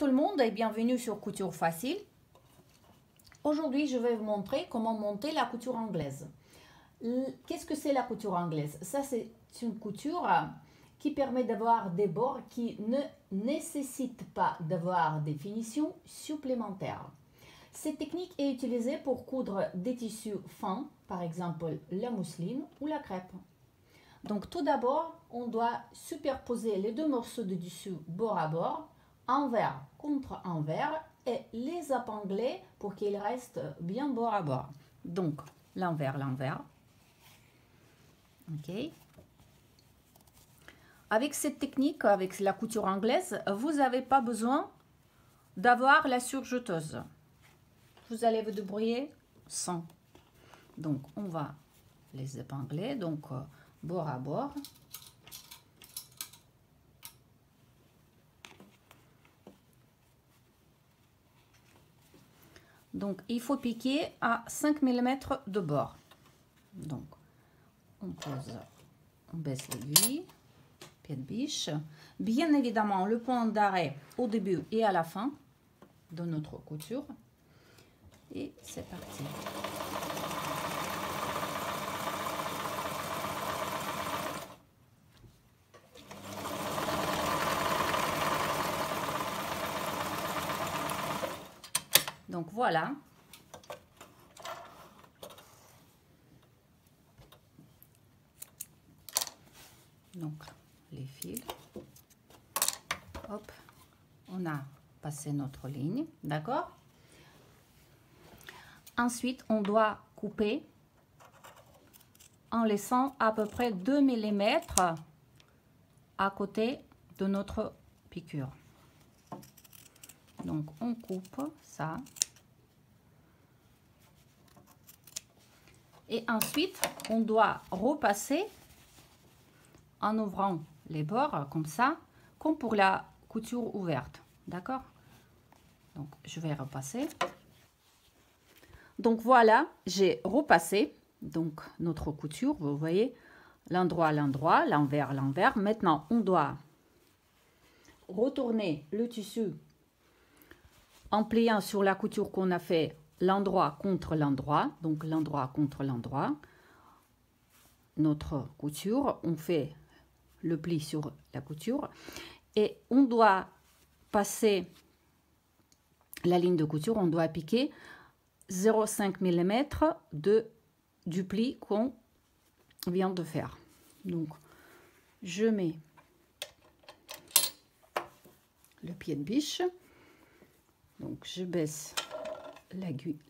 tout le monde et bienvenue sur Couture Facile. Aujourd'hui, je vais vous montrer comment monter la couture anglaise. Qu'est-ce que c'est la couture anglaise? Ça, c'est une couture qui permet d'avoir des bords qui ne nécessitent pas d'avoir des finitions supplémentaires. Cette technique est utilisée pour coudre des tissus fins, par exemple la mousseline ou la crêpe. Donc tout d'abord, on doit superposer les deux morceaux de tissu bord à bord, envers contre envers, et les épingler pour qu'ils restent bien bord à bord. Donc l'envers, l'envers. Ok. Avec cette technique, avec la couture anglaise, vous n'avez pas besoin d'avoir la surjeteuse. Vous allez vous débrouiller sans. Donc on va les épingler, donc bord à bord. Donc il faut piquer à 5 mm de bord. Donc on pose, on baisse l'aiguille, pied de biche. Bien évidemment le point d'arrêt au début et à la fin de notre couture. Et c'est parti. Donc voilà. Donc les fils. Hop, on a passé notre ligne, d'accord? Ensuite, on doit couper en laissant à peu près 2 mm à côté de notre piqûre. Donc on coupe ça. Et ensuite, on doit repasser en ouvrant les bords comme ça, comme pour la couture ouverte. D'accord? Donc, je vais repasser. Donc, voilà, j'ai repassé donc notre couture. Vous voyez, l'endroit, l'endroit, l'envers, l'envers. Maintenant, on doit retourner le tissu en pliant sur la couture qu'on a fait l'endroit contre l'endroit, donc l'endroit contre l'endroit. Notre couture, on fait le pli sur la couture et on doit passer la ligne de couture, on doit piquer 0,5 mm du pli qu'on vient de faire. Donc je mets le pied de biche, donc je baisse l'aiguille.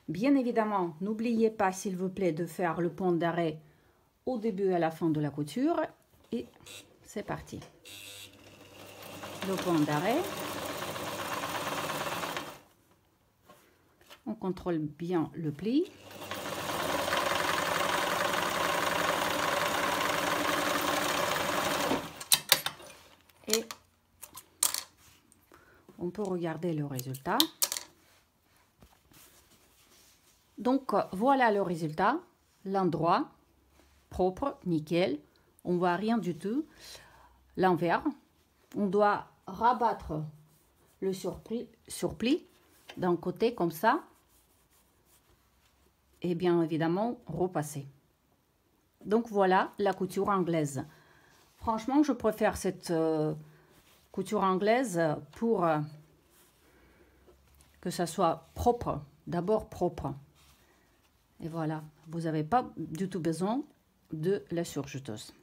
Bien évidemment, n'oubliez pas, s'il vous plaît, de faire le point d'arrêt au début et à la fin de la couture. Et c'est parti. Le point d'arrêt. On contrôle bien le pli. Et on peut regarder le résultat. Donc voilà le résultat, l'endroit propre, nickel, on voit rien du tout. L'envers, on doit rabattre le surplis d'un côté comme ça et bien évidemment repasser. Donc voilà la couture anglaise. Franchement, je préfère cette couture anglaise pour que ça soit propre, d'abord propre. Et voilà, vous n'avez pas du tout besoin de la surjeteuse.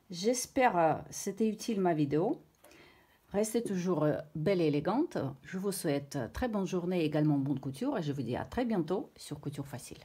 J'espère que c'était utile ma vidéo. Restez toujours belle et élégante. Je vous souhaite très bonne journée et également bonne couture. Et je vous dis à très bientôt sur Couture Facile.